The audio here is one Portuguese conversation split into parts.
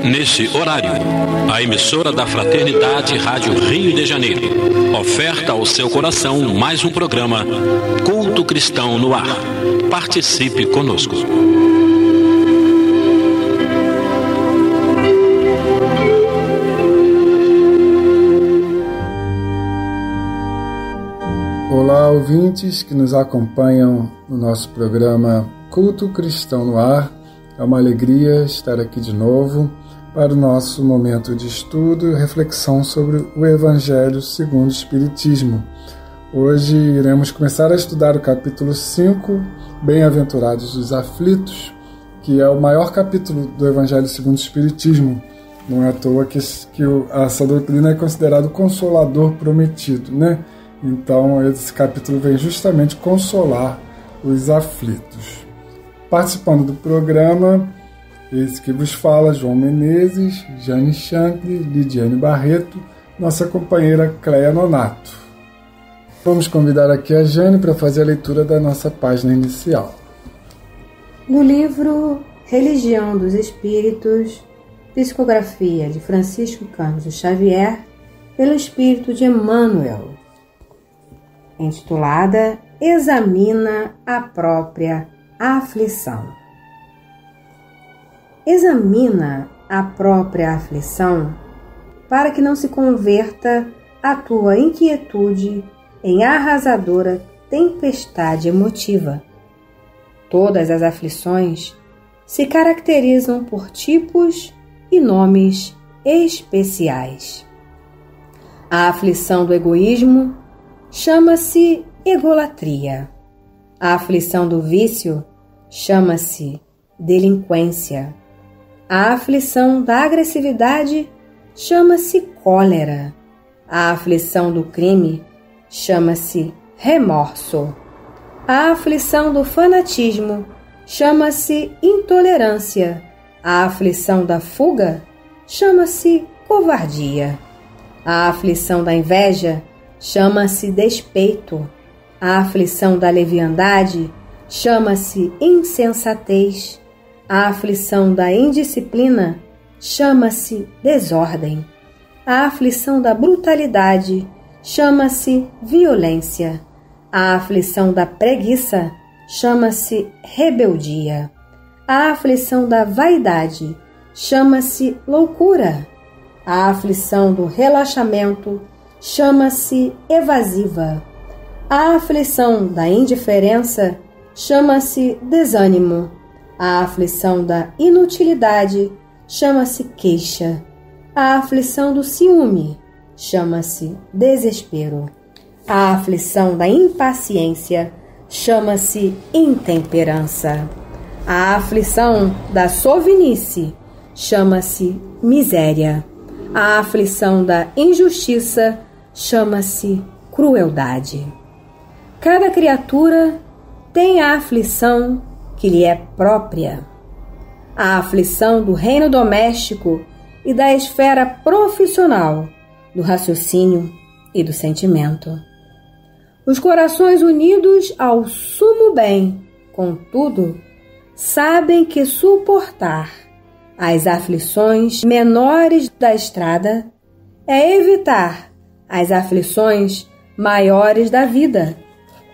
Nesse horário, a emissora da Fraternidade Rádio Rio de Janeiro oferta ao seu coração mais um programa Culto Cristão no Ar. Participe conosco. Olá, ouvintes que nos acompanham no nosso programa Culto Cristão no Ar. É uma alegria estar aqui de novo para o nosso momento de estudo e reflexão sobre o Evangelho segundo o Espiritismo. Hoje iremos começar a estudar o capítulo 5, Bem-aventurados os aflitos, que é o maior capítulo do Evangelho segundo o Espiritismo. Não é à toa que essa doutrina é considerado o Consolador prometido, né? Então esse capítulo vem justamente consolar os aflitos. Participando do programa, esse que vos fala, João Menezes, Jane Chancre, Lidiane Barreto, nossa companheira Cleia Nonato. Vamos convidar aqui a Jane para fazer a leitura da nossa página inicial. No livro Religião dos Espíritos, psicografia de Francisco Cândido Xavier, pelo Espírito de Emmanuel, intitulada Examina a própria aflição. Examina a própria aflição para que não se converta a tua inquietude em arrasadora tempestade emotiva. Todas as aflições se caracterizam por tipos e nomes especiais. A aflição do egoísmo chama-se egolatria. A aflição do vício chama-se delinquência. A aflição da agressividade chama-se cólera. A aflição do crime chama-se remorso. A aflição do fanatismo chama-se intolerância. A aflição da fuga chama-se covardia. A aflição da inveja chama-se despeito. A aflição da leviandade chama-se insensatez. A aflição da indisciplina chama-se desordem. A aflição da brutalidade chama-se violência. A aflição da preguiça chama-se rebeldia. A aflição da vaidade chama-se loucura. A aflição do relaxamento chama-se evasiva. A aflição da indiferença chama-se desânimo. A aflição da inutilidade chama-se queixa. A aflição do ciúme chama-se desespero. A aflição da impaciência chama-se intemperança. A aflição da sovinice chama-se miséria. A aflição da injustiça chama-se crueldade. Cada criatura tem a aflição que lhe é própria. A aflição do reino doméstico e da esfera profissional, do raciocínio e do sentimento. Os corações unidos ao sumo bem, contudo, sabem que suportar as aflições menores da estrada é evitar as aflições maiores da vida.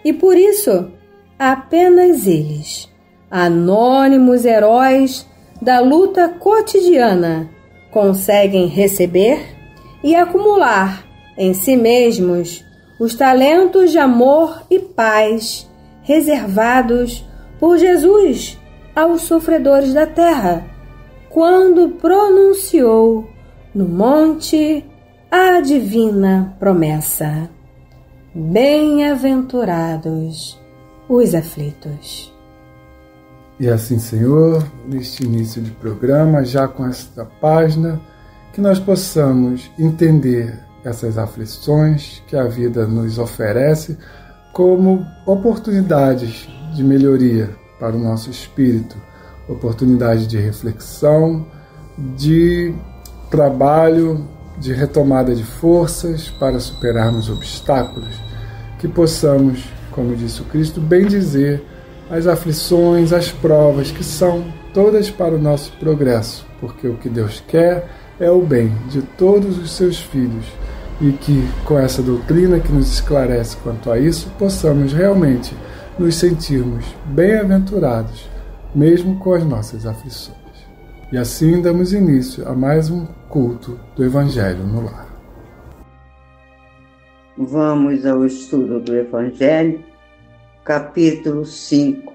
E por isso, apenas eles, anônimos heróis da luta cotidiana, conseguem receber e acumular em si mesmos os talentos de amor e paz reservados por Jesus aos sofredores da terra, quando pronunciou no monte a divina promessa: bem-aventurados os aflitos. E assim, Senhor, neste início de programa, já com esta página, que nós possamos entender essas aflições que a vida nos oferece como oportunidades de melhoria para o nosso espírito, oportunidade de reflexão, de trabalho de retomada de forças para superarmos obstáculos, que possamos, como disse o Cristo, bendizer as aflições, as provas, que são todas para o nosso progresso, porque o que Deus quer é o bem de todos os seus filhos, e que, com essa doutrina que nos esclarece quanto a isso, possamos realmente nos sentirmos bem-aventurados, mesmo com as nossas aflições. E assim damos início a mais um culto do Evangelho no Lar. Vamos ao estudo do Evangelho, capítulo 5.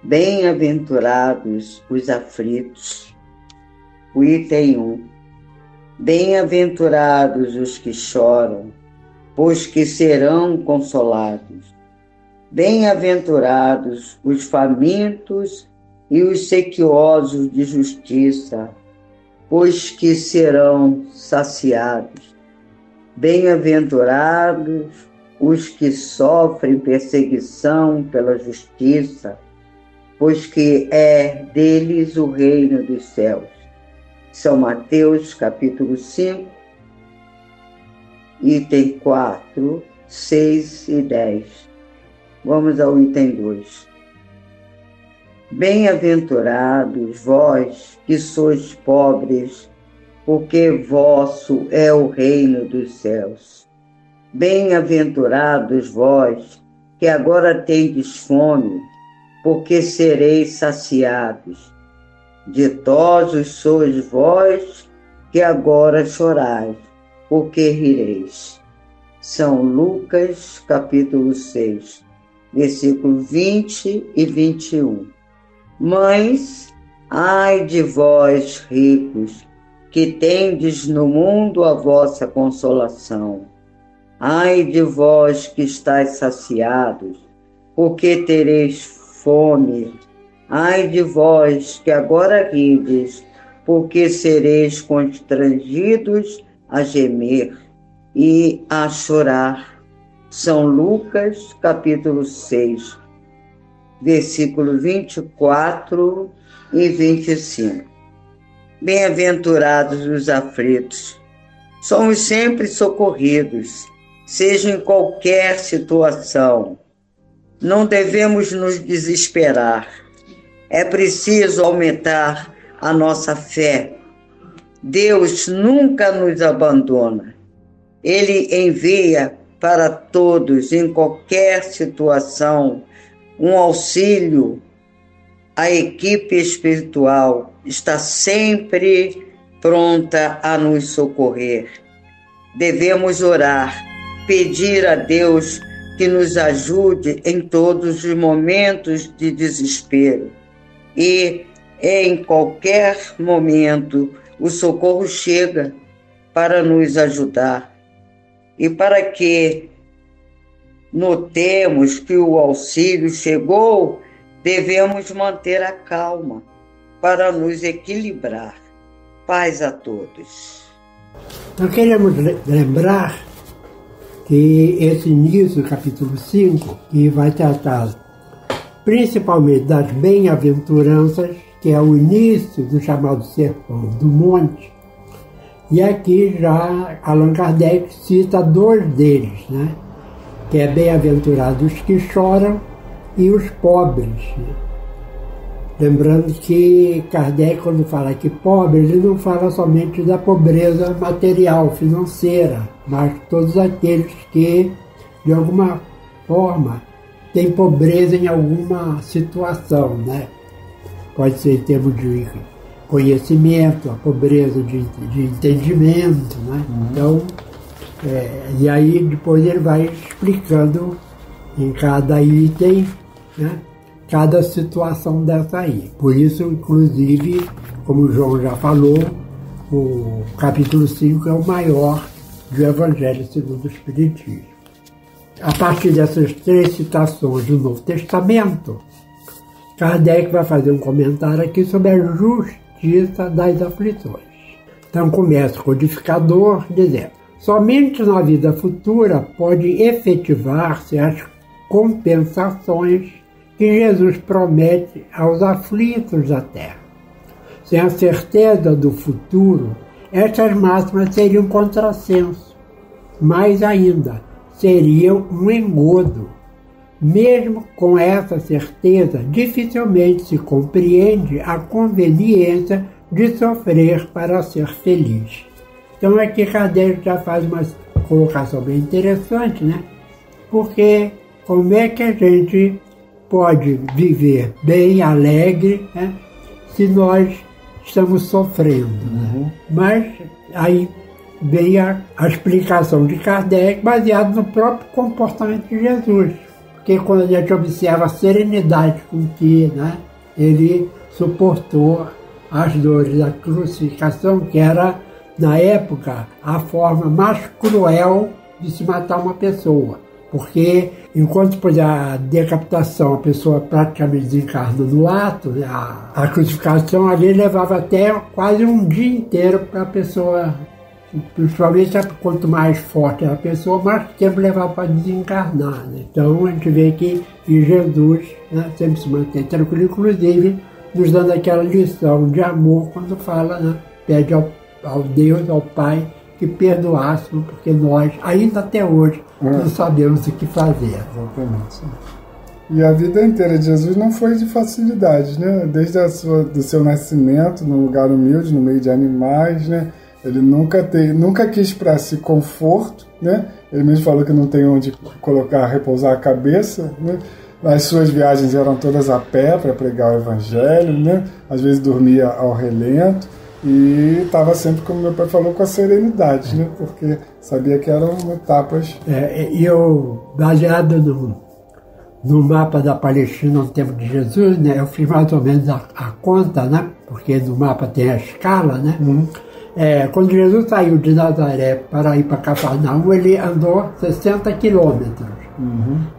Bem-aventurados os aflitos. O item 1. Bem-aventurados os que choram, pois que serão consolados. Bem-aventurados os famintos e os sequiosos de justiça, pois que serão saciados. Bem-aventurados os que sofrem perseguição pela justiça, pois que é deles o reino dos céus. São Mateus, capítulo 5, item 4, 6 e 10. Vamos ao item 2. Bem-aventurados vós que sois pobres, porque vosso é o reino dos céus. Bem-aventurados vós que agora tendes fome, porque sereis saciados. Ditosos sois vós que agora chorais, porque rireis. São Lucas, capítulo 6, versículo 20 e 21. Mães, ai de vós, ricos, que tendes no mundo a vossa consolação. Ai de vós que estáis saciados, porque tereis fome. Ai de vós que agora rides, porque sereis constrangidos a gemer e a chorar. São Lucas, capítulo 6, versículo 24 e 25. Bem-aventurados os aflitos. Somos sempre socorridos, seja em qualquer situação. Não devemos nos desesperar. É preciso aumentar a nossa fé. Deus nunca nos abandona. Ele envia para todos, em qualquer situação, um auxílio. A equipe espiritual está sempre pronta a nos socorrer. Devemos orar, pedir a Deus que nos ajude em todos os momentos de desespero. E, em qualquer momento, o socorro chega para nos ajudar. E para que notemos que o auxílio chegou, devemos manter a calma para nos equilibrar. Paz a todos. Nós queremos lembrar que esse início do capítulo 5, que vai tratar principalmente das bem-aventuranças, que é o início do chamado Sermão do Monte, e aqui já Allan Kardec cita 2 deles, né? Que é bem-aventurados os que choram e os pobres, né? Lembrando que Kardec, quando fala que pobre, ele não fala somente da pobreza material, financeira, mas todos aqueles que, de alguma forma, têm pobreza em alguma situação, né? Pode ser em termos de conhecimento, a pobreza de entendimento, né? Então, e aí depois ele vai explicando em cada item, né? Cada situação dessa aí. Por isso, inclusive, como o João já falou, o capítulo 5 é o maior do Evangelho segundo o Espiritismo. A partir dessas 3 citações do Novo Testamento, Kardec vai fazer um comentário aqui sobre a justiça das aflições. Então começa o codificador dizendo: somente na vida futura pode efetivar-se as compensações que Jesus promete aos aflitos da terra. Sem a certeza do futuro, essas máximas seriam um contrassenso. Mais ainda, seriam um engodo. Mesmo com essa certeza, dificilmente se compreende a conveniência de sofrer para ser feliz. Então aqui Kardec já faz uma colocação bem interessante, né? Porque como é que a gente pode viver bem, alegre, né, se nós estamos sofrendo? Né? Mas aí vem a explicação de Kardec baseada no próprio comportamento de Jesus. Porque quando a gente observa a serenidade com que, né, ele suportou as dores da crucificação, que era, na época, a forma mais cruel de se matar uma pessoa. Porque, enquanto por a decapitação, a pessoa praticamente desencarna no ato, né, a crucificação ali levava até quase um dia inteiro para a pessoa, principalmente quanto mais forte era a pessoa, mais tempo levava para desencarnar. Né? Então a gente vê que Jesus, né, sempre se mantém tranquilo, inclusive nos dando aquela lição de amor quando fala, né, pede ao Deus, ao Pai, que perdoássemos, porque nós, ainda até hoje, não sabemos o que fazer. Exatamente. E a vida inteira de Jesus não foi de facilidade, né? Desde do seu nascimento, num lugar humilde, no meio de animais, né? Ele nunca quis para si conforto, né? Ele mesmo falou que não tem onde repousar a cabeça, né? As suas viagens eram todas a pé para pregar o evangelho, né? Às vezes dormia ao relento. E estava sempre, como meu pai falou, com a serenidade, né? Porque sabia que eram etapas. E eu, baseado no mapa da Palestina no tempo de Jesus, né? Eu fiz mais ou menos a conta, né? Porque no mapa tem a escala, né? Quando Jesus saiu de Nazaré para ir para Cafarnaum, ele andou 60 quilômetros.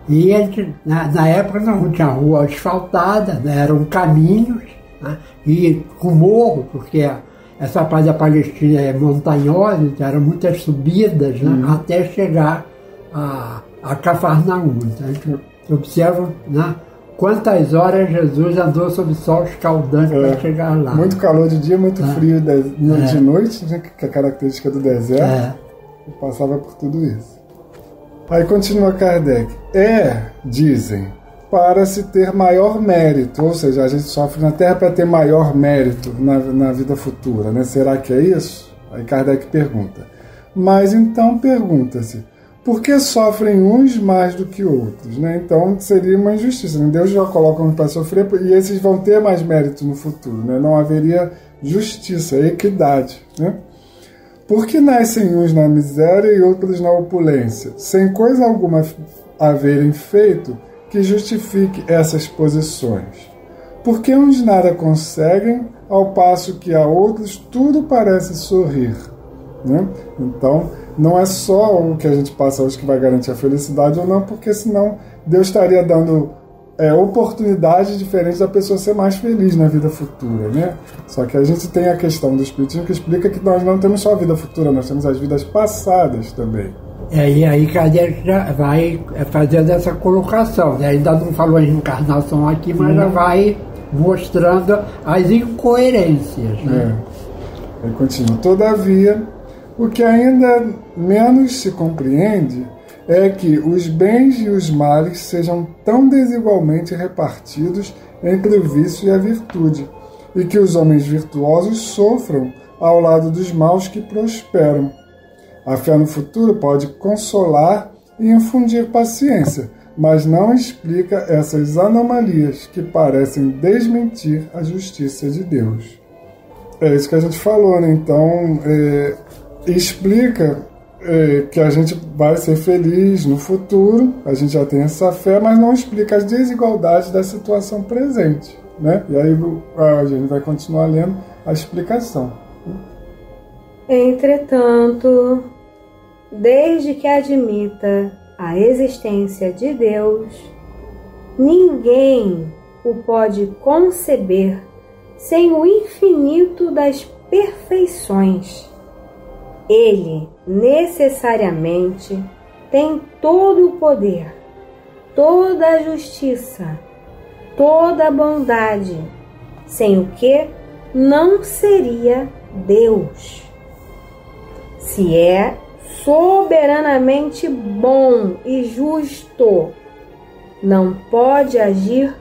E ele, na época não tinha rua asfaltada, né? Eram caminhos, né? E com morro, porque essa parte da Palestina é montanhosa, então eram muitas subidas, né, até chegar a Cafarnaum. Então, a gente observa, né, quantas horas Jesus andou sob sol escaldante para chegar lá. Muito calor de dia, muito frio de noite, né, que é a característica do deserto. E passava por tudo isso. Aí continua Kardec. Dizem, para se ter maior mérito, ou seja, a gente sofre na Terra para ter maior mérito na vida futura, né? Será que é isso? Aí Kardec pergunta. Mas então pergunta-se, por que sofrem uns mais do que outros? Né? Então seria uma injustiça, né? Deus já coloca uns para sofrer e esses vão ter mais mérito no futuro, né? Não haveria justiça, equidade, né? Por que nascem uns na miséria e outros na opulência, sem coisa alguma haverem feito que justifique essas posições? Porque uns nada conseguem, ao passo que a outros tudo parece sorrir, né? Então, não é só o que a gente passa hoje que vai garantir a felicidade ou não, porque senão Deus estaria dando oportunidades diferentes da pessoa ser mais feliz na vida futura, né? Só que a gente tem a questão do Espiritismo que explica que nós não temos só a vida futura, nós temos as vidas passadas também. E aí Kardec já vai fazendo essa colocação, né? Ainda não falou em reencarnação aqui, mas já vai mostrando as incoerências, né? Aí continua. Todavia, o que ainda menos se compreende é que os bens e os males sejam tão desigualmente repartidos entre o vício e a virtude, e que os homens virtuosos sofram ao lado dos maus que prosperam. A fé no futuro pode consolar e infundir paciência, mas não explica essas anomalias que parecem desmentir a justiça de Deus. É isso que a gente falou, né? Então, explica que a gente vai ser feliz no futuro, a gente já tem essa fé, mas não explica as desigualdades da situação presente, né? E aí a gente vai continuar lendo a explicação. Entretanto, desde que admita a existência de Deus, ninguém o pode conceber sem o infinito das perfeições. Ele necessariamente tem todo o poder, toda a justiça, toda a bondade, sem o que não seria Deus. se é soberanamente bom e justo, não pode agir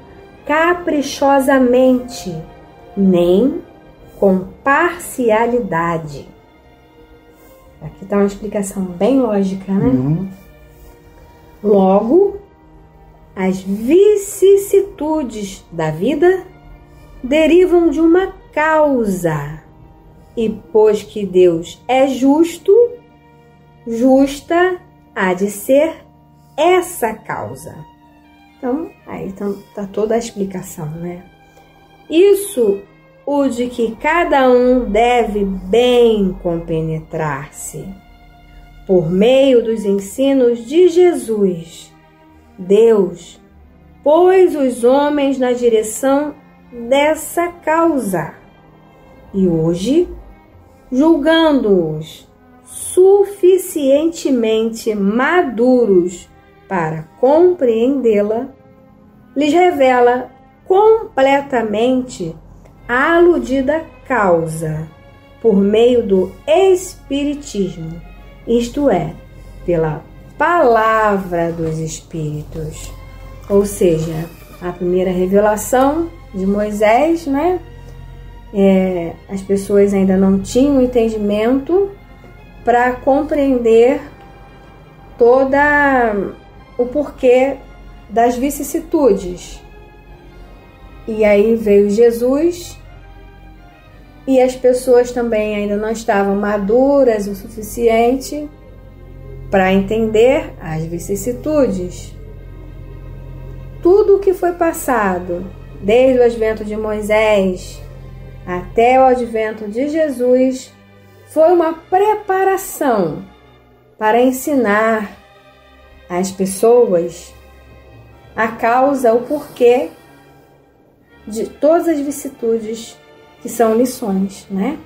caprichosamente, nem com parcialidade. Aqui está uma explicação bem lógica, né? Logo, as vicissitudes da vida derivam de uma causa, e pois que Deus é justo, justa há de ser essa causa. Então, aí está toda a explicação, né? Isso, o de que cada um deve bem compenetrar-se. Por meio dos ensinos de Jesus, Deus pôs os homens na direção dessa causa. E hoje, julgando-os suficientemente maduros para compreendê-la, lhes revela completamente a aludida causa por meio do Espiritismo, isto é, pela Palavra dos Espíritos. Ou seja, a primeira revelação de Moisés, né? As pessoas ainda não tinham entendimento para compreender toda o porquê das vicissitudes. E aí veio Jesus e as pessoas também ainda não estavam maduras o suficiente para entender as vicissitudes. Tudo o que foi passado, desde o advento de Moisés até o advento de Jesus, foi uma preparação para ensinar às pessoas a causa, o porquê de todas as vicissitudes que são lições, né?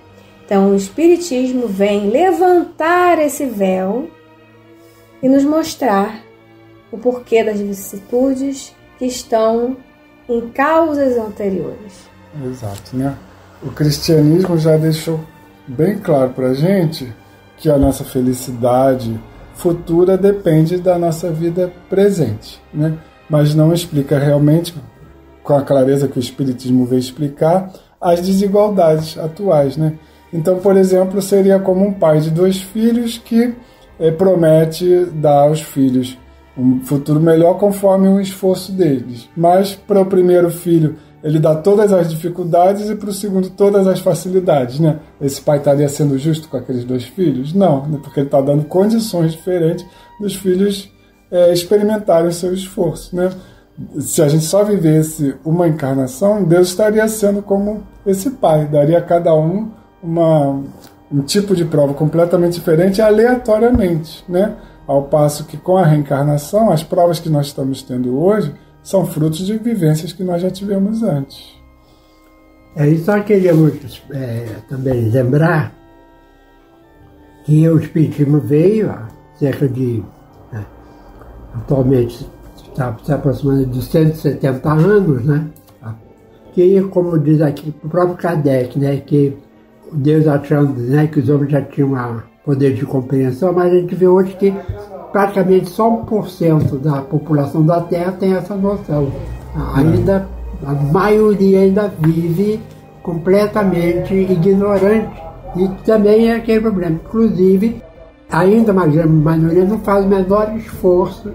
Então, o Espiritismo vem levantar esse véu e nos mostrar o porquê das vicissitudes que estão em causas anteriores. Exato, né? O cristianismo já deixou bem claro para a gente que a nossa felicidade futura depende da nossa vida presente, né? Mas não explica realmente, com a clareza que o Espiritismo veio explicar, as desigualdades atuais, né? Então, por exemplo, seria como um pai de 2 filhos que promete dar aos filhos um futuro melhor conforme o esforço deles. Mas para o primeiro filho ele dá todas as dificuldades e para o segundo todas as facilidades, né? Esse pai estaria sendo justo com aqueles 2 filhos? Não, né? Porque ele está dando condições diferentes dos filhos experimentarem o seu esforço, né? Se a gente só vivesse uma encarnação, Deus estaria sendo como esse pai, daria a cada um um tipo de prova completamente diferente aleatoriamente, né? Ao passo que com a reencarnação, as provas que nós estamos tendo hoje são frutos de vivências que nós já tivemos antes. E só queríamos também lembrar que o Espiritismo veio há cerca de, atualmente está se aproximando de 170 anos, né? Que, como diz aqui o próprio Kardec, né? Que Deus achando, né, que os homens já tinham poder de compreensão, mas a gente vê hoje que praticamente só 1% da população da Terra tem essa noção. Ainda, a maioria ainda vive completamente ignorante. E também é aquele problema. Inclusive, ainda uma grande maioria não faz o menor esforço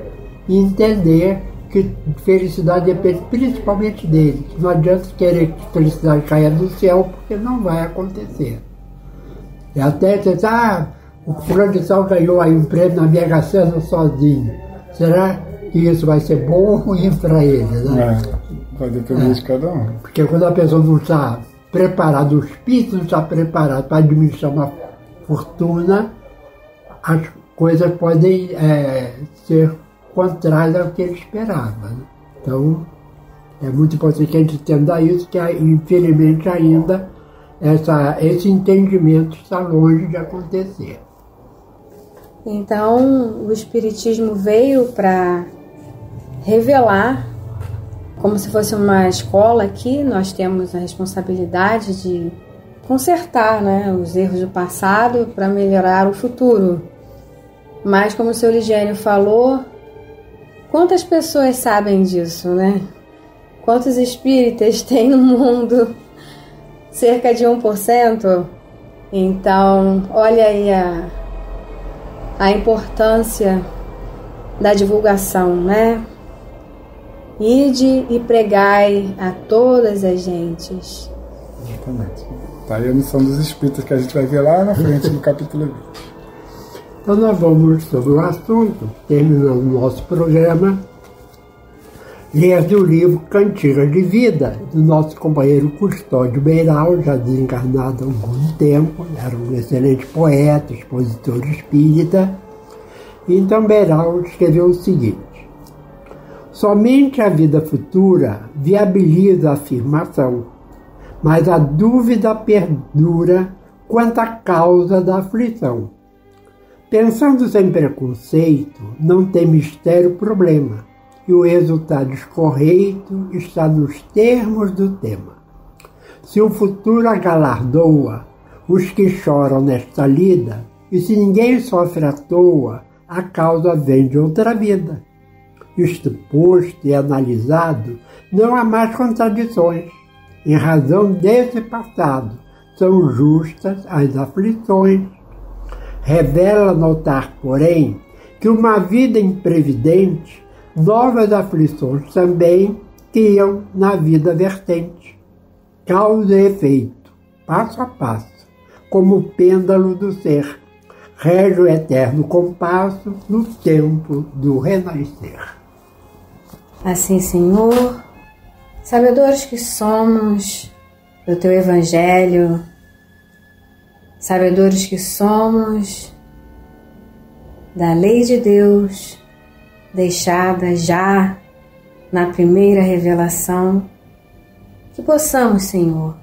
em entender que felicidade depende principalmente dele. Não adianta querer que felicidade caia do céu, porque não vai acontecer. E até você o fulano de tal ganhou aí um prêmio na Mega Sena sozinho. Será que isso vai ser bom ou ruim para ele, né? Vai depender de cada um. Porque quando a pessoa não está preparada, o espírito não está preparado para administrar uma fortuna, as coisas podem ser contrárias ao que ele esperava, né? Então, é muito importante que a gente entenda isso, que infelizmente ainda esse entendimento está longe de acontecer. Então, o Espiritismo veio para revelar, como se fosse uma escola aqui, nós temos a responsabilidade de consertar, né, os erros do passado para melhorar o futuro. Mas, como o seu Ligênio falou, quantas pessoas sabem disso, né? Quantos espíritas tem no mundo? Cerca de 1%. Então, olha aí a importância da divulgação, né? Ide e pregai a todas as gentes. Exatamente. Tá aí a missão dos espíritas que a gente vai ver lá na frente no capítulo 20. Então nós vamos sobre o assunto, terminando o nosso programa, ler o livro Cantigas de Vida, do nosso companheiro Custódio Beiral, já desencarnado há algum tempo, era um excelente poeta, expositor espírita. Então Beiral escreveu o seguinte: somente a vida futura viabiliza a afirmação, mas a dúvida perdura quanto à causa da aflição. Pensando sem preconceito, não tem mistério problema, e o resultado escorreito está nos termos do tema. Se o futuro agalardoa os que choram nesta lida, e se ninguém sofre à toa, a causa vem de outra vida. Isto posto e analisado, não há mais contradições. Em razão desse passado, são justas as aflições. Revela notar, porém, que uma vida imprevidente, novas aflições também criam na vida vertente. Causa e efeito, passo a passo, como o pêndulo do ser, rege o eterno compasso no tempo do renascer. Assim, Senhor, sabedores que somos do Teu Evangelho, sabedores que somos da lei de Deus, deixada já na primeira revelação, que possamos, Senhor,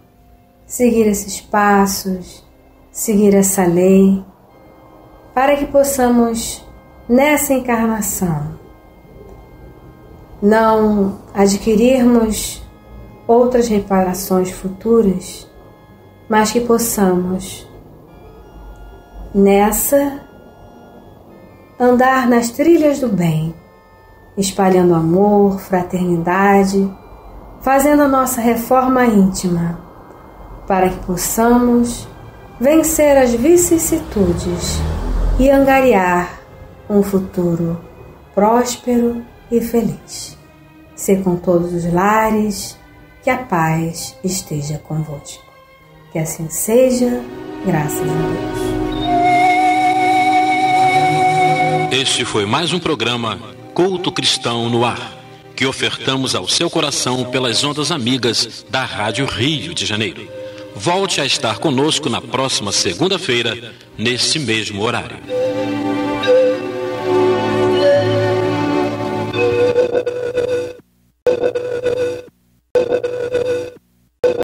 seguir esses passos, seguir essa lei, para que possamos, nessa encarnação, não adquirirmos outras reparações futuras, mas que possamos, nessa, andar nas trilhas do bem, espalhando amor, fraternidade, fazendo a nossa reforma íntima, para que possamos vencer as vicissitudes e angariar um futuro próspero e feliz. Ser com todos os lares, que a paz esteja convosco. Que assim seja, graças a Deus. Este foi mais um programa Culto Cristão no Ar, que ofertamos ao seu coração pelas ondas amigas da Rádio Rio de Janeiro. Volte a estar conosco na próxima segunda-feira, nesse mesmo horário.